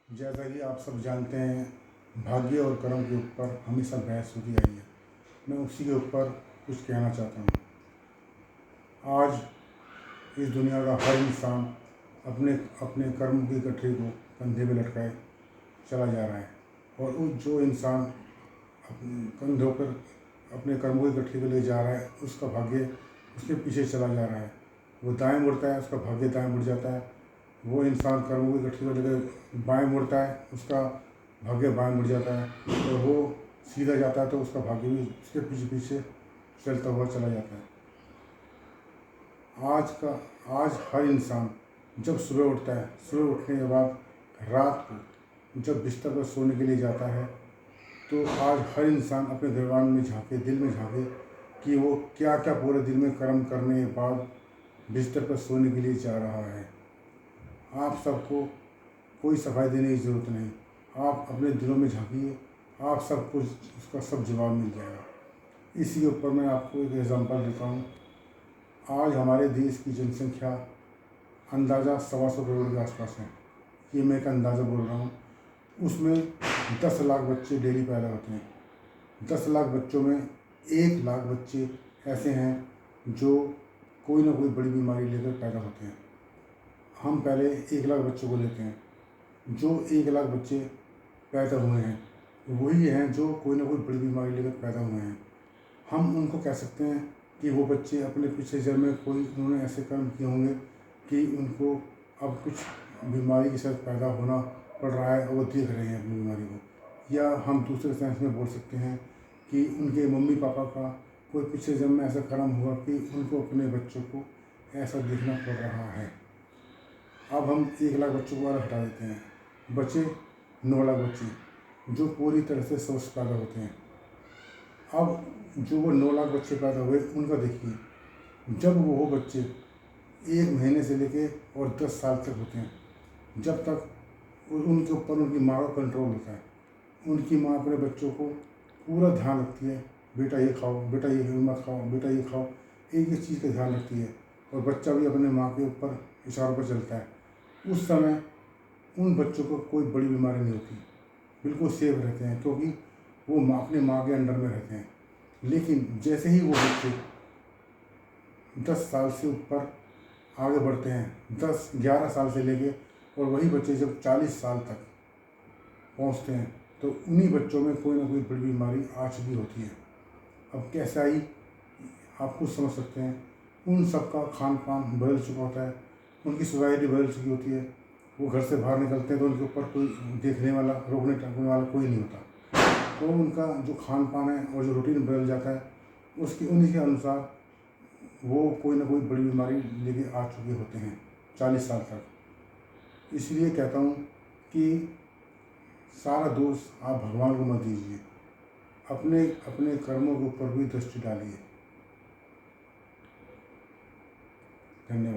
जैसा कि आप सब जानते हैं, भाग्य और कर्म के ऊपर हमेशा बहस होती आई है। मैं उसी के ऊपर कुछ कहना चाहता हूँ। आज इस दुनिया का हर इंसान अपने अपने कर्म की गठरी को कंधे में लटकाए चला जा रहा है, और जो इंसान अपने कंधों पर अपने कर्मों की गठरी को ले जा रहा है, उसका भाग्य उसके पीछे चला जा रहा है। वो दाएं मुड़ता है, उसका भाग्य दाएं मुड़ जाता है। वो इंसान कर्मों की गठरी को लेकर बाएं मुड़ता है, उसका भाग्य बाएं मुड़ जाता है। और वो सीधा जाता है तो उसका भाग्य भी उसके पीछे पीछे चलता हुआ चला जाता है। आज हर इंसान जब सुबह उठता है, सुबह उठने के बाद रात को जब बिस्तर पर सोने के लिए जाता है, तो आज हर इंसान अपने दिमाग में झांके, दिल में झांके कि वो क्या क्या पूरे दिन में कर्म करने के बाद बिस्तर पर सोने के लिए जा रहा है। आप सबको कोई सफाई देने की ज़रूरत नहीं, आप अपने दिलों में झांकिए, आप सबको उसका सब जवाब मिल जाएगा। इसी के ऊपर मैं आपको एक एग्जांपल देता हूँ। आज हमारे देश की जनसंख्या अंदाज़ा 125 करोड़ के आसपास है। ये मैं एक अंदाज़ा बोल रहा हूँ। उसमें 10 लाख बच्चे डेली पैदा होते हैं। 10 लाख बच्चों में 1 लाख बच्चे ऐसे हैं जो कोई ना कोई बड़ी बीमारी लेकर पैदा होते हैं। हम पहले 1 लाख बच्चों को लेते हैं। जो 1 लाख बच्चे पैदा हुए हैं वही हैं जो कोई ना कोई बड़ी बीमारी लेकर पैदा हुए हैं। हम उनको कह सकते हैं कि वो बच्चे अपने पिछले जन्म में कोई उन्होंने ऐसे कर्म किए होंगे कि उनको अब कुछ बीमारी के साथ पैदा होना पड़ रहा है और वो देख रहे हैं अपनी बीमारी को। या हम दूसरे सेंस में बोल सकते हैं कि उनके मम्मी पापा का कोई पिछले जन्म में ऐसा कर्म हुआ कि उनको अपने बच्चों को ऐसा देखना पड़ रहा है। अब हम 1 लाख बच्चों को और हटा देते हैं, बचे 9 लाख बच्चे जो पूरी तरह से स्वस्थ पैदा होते हैं। अब जो वो 9 लाख बच्चे पैदा हुए उनका देखिए, जब वो बच्चे 1 महीने से लेके और 10 साल तक होते हैं, जब तक उनके ऊपर उनकी माँ का कंट्रोल होता है। उनकी माँ अपने बच्चों को पूरा ध्यान रखती है, बेटा ये खाओ, बेटा ये मत खाओ, बेटा ये खाओ, एक एक चीज़ का ध्यान रखती है। और बच्चा भी अपने माँ के ऊपर इशारों पर चलता है। उस समय उन बच्चों को कोई बड़ी बीमारी नहीं होती, बिल्कुल सेफ रहते हैं, क्योंकि वो अपने माँ के अंडर में रहते हैं। लेकिन जैसे ही वो बच्चे 10 साल से ऊपर आगे बढ़ते हैं, 10-11 साल से लेके, और वही बच्चे जब 40 साल तक पहुंचते हैं, तो उन्हीं बच्चों में कोई ना कोई बड़ी बीमारी आ चुकी होती है। अब कैसा ही आप खुद समझ सकते हैं, उन सब का खान पान बदल चुका होता है, उनकी सोसाइटी बदल चुकी होती है। वो घर से बाहर निकलते हैं तो उनके ऊपर कोई देखने वाला, रोकने टोकने वाला कोई नहीं होता। तो उनका जो खान पान है और जो रूटीन बदल जाता है, उसकी उन्हीं के अनुसार वो कोई ना कोई बड़ी बीमारी लेके आ चुके होते हैं 40 साल तक। इसलिए कहता हूँ कि सारा दोष आप भगवान को मत दीजिए, अपने अपने कर्मों के ऊपर भी दृष्टि डालिए। धन्यवाद।